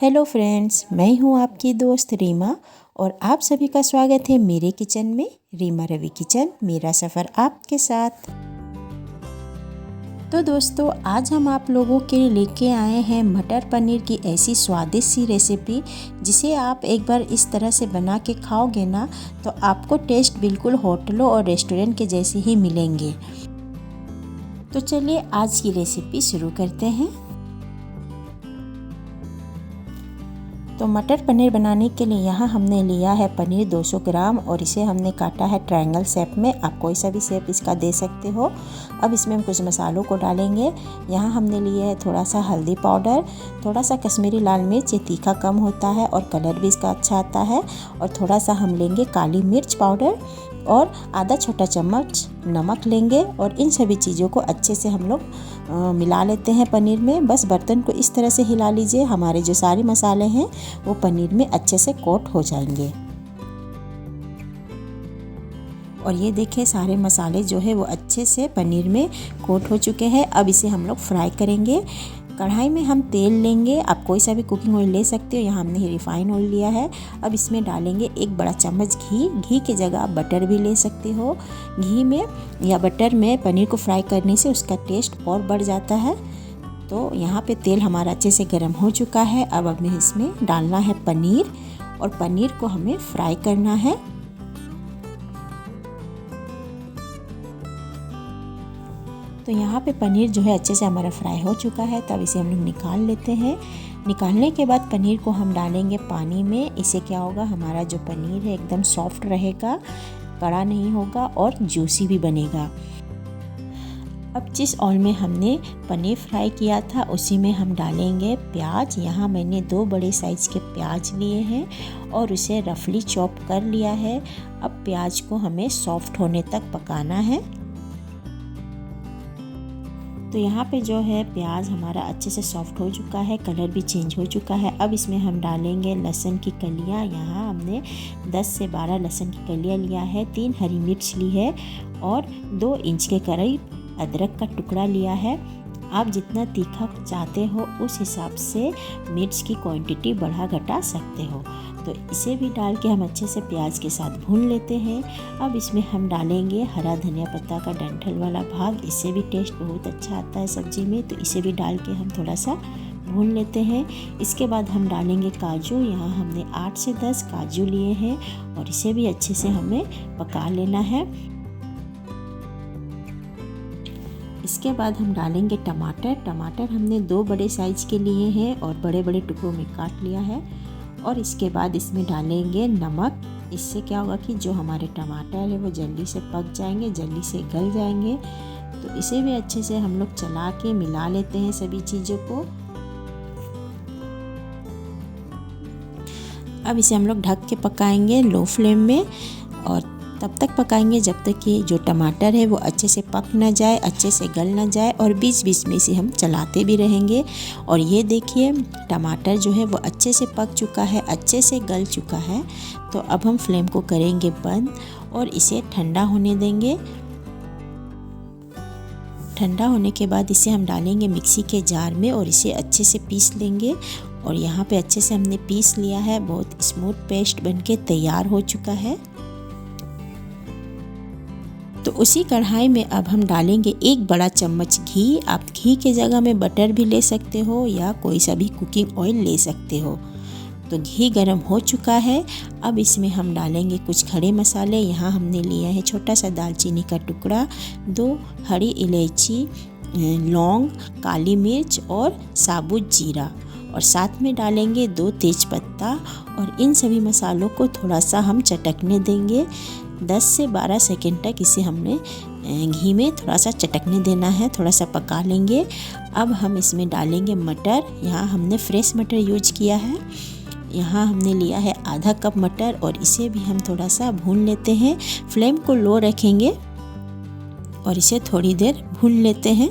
Hello friends, मैं हूं आपकी दोस्त रीमा और आप सभी का स्वागत है मेरे किचन में। रीमा रवि किचन, मेरा सफ़र आपके साथ। तो दोस्तों, आज हम आप लोगों के लिए लेके आए हैं मटर पनीर की ऐसी स्वादिष्ट सी रेसिपी, जिसे आप एक बार इस तरह से बना के खाओगे ना तो आपको टेस्ट बिल्कुल होटलों और रेस्टोरेंट के जैसे ही मिलेंगे। तो चलिए आज की रेसिपी शुरू करते हैं। तो मटर पनीर बनाने के लिए यहाँ हमने लिया है पनीर 200 ग्राम और इसे हमने काटा है ट्रायंगल शेप में। आप कोई सा भी शेप इसका दे सकते हो। अब इसमें हम कुछ मसालों को डालेंगे। यहाँ हमने लिए है थोड़ा सा हल्दी पाउडर, थोड़ा सा कश्मीरी लाल मिर्च, ये तीखा कम होता है और कलर भी इसका अच्छा आता है। और थोड़ा सा हम लेंगे काली मिर्च पाउडर और आधा छोटा चम्मच नमक लेंगे। और इन सभी चीज़ों को अच्छे से हम लोग मिला लेते हैं पनीर में। बस बर्तन को इस तरह से हिला लीजिए, हमारे जो सारे मसाले हैं वो पनीर में अच्छे से कोट हो जाएंगे। और ये देखिए सारे मसाले जो है वो अच्छे से पनीर में कोट हो चुके हैं। अब इसे हम लोग फ्राई करेंगे। कढ़ाई में हम तेल लेंगे, आप कोई सा भी कुकिंग ऑयल ले सकते हो। यहाँ हमने रिफाइन ऑयल लिया है। अब इसमें डालेंगे 1 बड़ा चम्मच घी। घी की जगह आप बटर भी ले सकते हो। घी में या बटर में पनीर को फ्राई करने से उसका टेस्ट और बढ़ जाता है। तो यहाँ पे तेल हमारा अच्छे से गर्म हो चुका है। अब हमें इसमें डालना है पनीर और पनीर को हमें फ्राई करना है। तो यहाँ पे पनीर जो है अच्छे से हमारा फ्राई हो चुका है। तब इसे हम लोग निकाल लेते हैं। निकालने के बाद पनीर को हम डालेंगे पानी में। इससे क्या होगा, हमारा जो पनीर है एकदम सॉफ्ट रहेगा, कड़ा नहीं होगा और जूसी भी बनेगा। अब जिस ऑयल में हमने पनीर फ्राई किया था उसी में हम डालेंगे प्याज। यहाँ मैंने 2 बड़े साइज़ के प्याज लिए हैं और उसे रफली चॉप कर लिया है। अब प्याज को हमें सॉफ्ट होने तक पकाना है। तो यहाँ पे जो है प्याज हमारा अच्छे से सॉफ्ट हो चुका है, कलर भी चेंज हो चुका है। अब इसमें हम डालेंगे लहसुन की कलियाँ। यहाँ हमने 10 से 12 लहसुन की कलियाँ लिया है, 3 हरी मिर्च ली है और 2 इंच के करीब अदरक का टुकड़ा लिया है। आप जितना तीखा चाहते हो उस हिसाब से मिर्च की क्वांटिटी बढ़ा घटा सकते हो। तो इसे भी डाल के हम अच्छे से प्याज के साथ भून लेते हैं। अब इसमें हम डालेंगे हरा धनिया पत्ता का डंठल वाला भाग। इससे भी टेस्ट बहुत अच्छा आता है सब्जी में, तो इसे भी डाल के हम थोड़ा सा भून लेते हैं। इसके बाद हम डालेंगे काजू। यहाँ हमने 8 से 10 काजू लिए हैं और इसे भी अच्छे से हमें पका लेना है। इसके बाद हम डालेंगे टमाटर। टमाटर हमने 2 बड़े साइज़ के लिए हैं और बड़े बड़े टुकड़ों में काट लिया है। और इसके बाद इसमें डालेंगे नमक। इससे क्या होगा कि जो हमारे टमाटर है वो जल्दी से पक जाएंगे, जल्दी से गल जाएंगे। तो इसे भी अच्छे से हम लोग चला के मिला लेते हैं सभी चीज़ों को। अब इसे हम लोग ढक के पकाएंगे लो फ्लेम में और तब तक पकाएंगे जब तक कि जो टमाटर है वो अच्छे से पक ना जाए, अच्छे से गल ना जाए। और बीच बीच में इसे हम चलाते भी रहेंगे। और ये देखिए टमाटर जो है वो अच्छे से पक चुका है, अच्छे से गल चुका है। तो अब हम फ्लेम को करेंगे बंद और इसे ठंडा होने देंगे। ठंडा होने के बाद इसे हम डालेंगे मिक्सी के जार में और इसे अच्छे से पीस लेंगे। और यहाँ पे अच्छे से हमने पीस लिया है, बहुत स्मूथ पेस्ट बनके तैयार हो चुका है। तो उसी कढ़ाई में अब हम डालेंगे 1 बड़ा चम्मच घी। आप घी के जगह में बटर भी ले सकते हो या कोई सा भी कुकिंग ऑयल ले सकते हो। तो घी गरम हो चुका है। अब इसमें हम डालेंगे कुछ खड़े मसाले। यहाँ हमने लिया है छोटा सा दालचीनी का टुकड़ा, 2 हरी इलायची, लौंग, काली मिर्च और साबुत जीरा। और साथ में डालेंगे 2 तेज़पत्ता। और इन सभी मसालों को थोड़ा सा हम चटकने देंगे। 10 से 12 सेकंड तक इसे हमने घी में थोड़ा सा चटकने देना है, थोड़ा सा पका लेंगे। अब हम इसमें डालेंगे मटर। यहाँ हमने फ्रेश मटर यूज किया है। यहाँ हमने लिया है आधा कप मटर और इसे भी हम थोड़ा सा भून लेते हैं। फ्लेम को लो रखेंगे और इसे थोड़ी देर भून लेते हैं।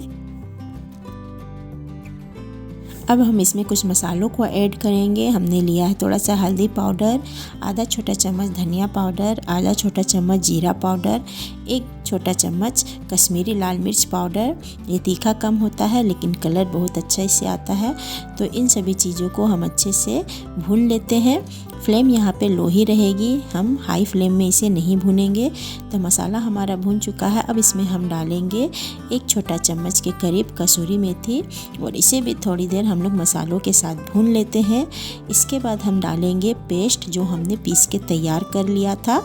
अब हम इसमें कुछ मसालों को ऐड करेंगे। हमने लिया है थोड़ा सा हल्दी पाउडर, आधा छोटा चम्मच धनिया पाउडर, आधा छोटा चम्मच जीरा पाउडर, एक छोटा चम्मच कश्मीरी लाल मिर्च पाउडर। ये तीखा कम होता है लेकिन कलर बहुत अच्छा इससे आता है। तो इन सभी चीज़ों को हम अच्छे से भून लेते हैं। फ्लेम यहाँ पे लो ही रहेगी, हम हाई फ्लेम में इसे नहीं भूनेंगे। तो मसाला हमारा भून चुका है। अब इसमें हम डालेंगे एक छोटा चम्मच के करीब कसूरी मेथी और इसे भी थोड़ी देर हम लोग मसालों के साथ भून लेते हैं। इसके बाद हम डालेंगे पेस्ट जो हमने पीस के तैयार कर लिया था।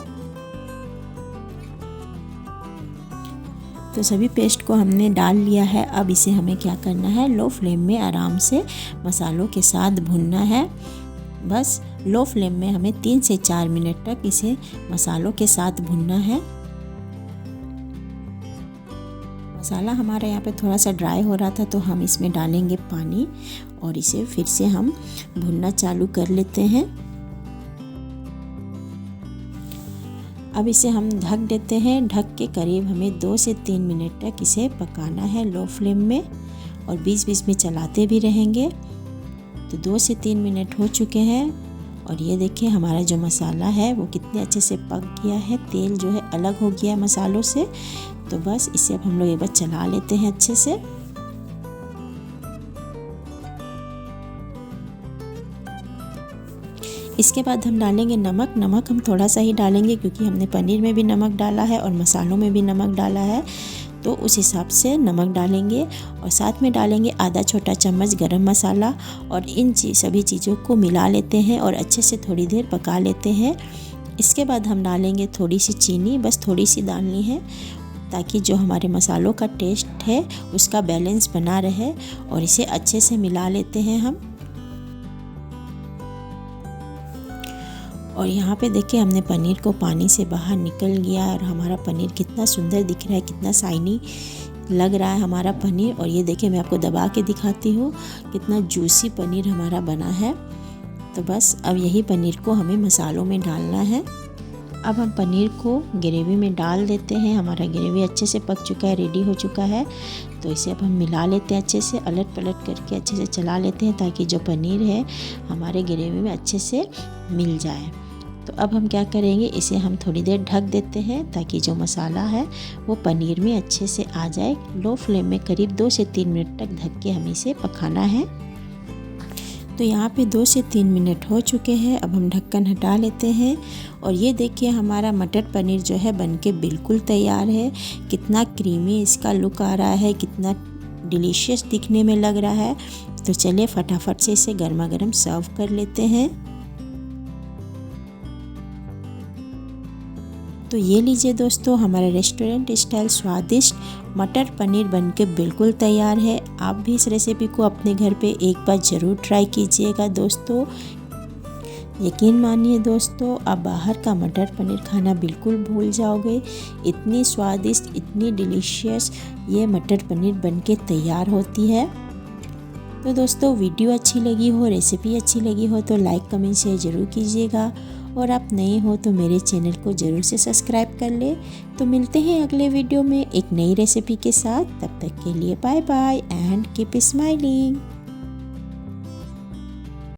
तो सभी पेस्ट को हमने डाल लिया है। अब इसे हमें क्या करना है, लो फ्लेम में आराम से मसालों के साथ भूनना है। बस लो फ्लेम में हमें 3 से 4 मिनट तक इसे मसालों के साथ भूनना है। मसाला हमारा यहाँ पे थोड़ा सा ड्राई हो रहा था तो हम इसमें डालेंगे पानी और इसे फिर से हम भूनना चालू कर लेते हैं। अब इसे हम ढक देते हैं। ढक के करीब हमें 2 से 3 मिनट तक इसे पकाना है लो फ्लेम में और बीच बीच में चलाते भी रहेंगे। तो 2 से 3 मिनट हो चुके हैं और ये देखिए हमारा जो मसाला है वो कितने अच्छे से पक गया है। तेल जो है अलग हो गया है मसालों से। तो बस इसे अब हम लोग एक बार चला लेते हैं अच्छे से। इसके बाद हम डालेंगे नमक। नमक हम थोड़ा सा ही डालेंगे क्योंकि हमने पनीर में भी नमक डाला है और मसालों में भी नमक डाला है, तो उस हिसाब से नमक डालेंगे। और साथ में डालेंगे आधा छोटा चम्मच गरम मसाला और इन सभी चीज़ों को मिला लेते हैं और अच्छे से थोड़ी देर पका लेते हैं। इसके बाद हम डालेंगे थोड़ी सी चीनी, बस थोड़ी सी डालनी है ताकि जो हमारे मसालों का टेस्ट है उसका बैलेंस बना रहे। और इसे अच्छे से मिला लेते हैं हम। और यहाँ पे देखिए हमने पनीर को पानी से बाहर निकल गया और हमारा पनीर कितना सुंदर दिख रहा है, कितना शाइनी लग रहा है हमारा पनीर। और ये देखिए मैं आपको दबा के दिखाती हूँ कितना जूसी पनीर हमारा बना है। तो बस अब यही पनीर को हमें मसालों में डालना है। अब हम पनीर को ग्रेवी में डाल देते हैं। हमारा ग्रेवी अच्छे से पक चुका है, रेडी हो चुका है। तो इसे अब हम मिला लेते हैं अच्छे से, अलट पलट करके अच्छे से चला लेते हैं ताकि जो पनीर है हमारे ग्रेवी में अच्छे से मिल जाए। तो अब हम क्या करेंगे, इसे हम थोड़ी देर ढक देते हैं ताकि जो मसाला है वो पनीर में अच्छे से आ जाए। लो फ्लेम में करीब 2 से 3 मिनट तक ढक के हमें इसे पकाना है। तो यहाँ पे 2 से 3 मिनट हो चुके हैं। अब हम ढक्कन हटा लेते हैं और ये देखिए हमारा मटर पनीर जो है बनके बिल्कुल तैयार है। कितना क्रीमी इसका लुक आ रहा है, कितना डिलीशियस दिखने में लग रहा है। तो चलिए फटाफट से इसे गर्मा गर्म सर्व कर लेते हैं। तो ये लीजिए दोस्तों, हमारा रेस्टोरेंट स्टाइल स्वादिष्ट मटर पनीर बनके बिल्कुल तैयार है। आप भी इस रेसिपी को अपने घर पे एक बार ज़रूर ट्राई कीजिएगा दोस्तों। यकीन मानिए दोस्तों, आप बाहर का मटर पनीर खाना बिल्कुल भूल जाओगे। इतनी स्वादिष्ट, इतनी डिलीशियस ये मटर पनीर बनके तैयार होती है। तो दोस्तों वीडियो अच्छी लगी हो, रेसिपी अच्छी लगी हो तो लाइक कमेंट शेयर ज़रूर कीजिएगा। और आप नए हो तो मेरे चैनल को ज़रूर से सब्सक्राइब कर ले। तो मिलते हैं अगले वीडियो में एक नई रेसिपी के साथ। तब तक के लिए bye bye and keep smiling.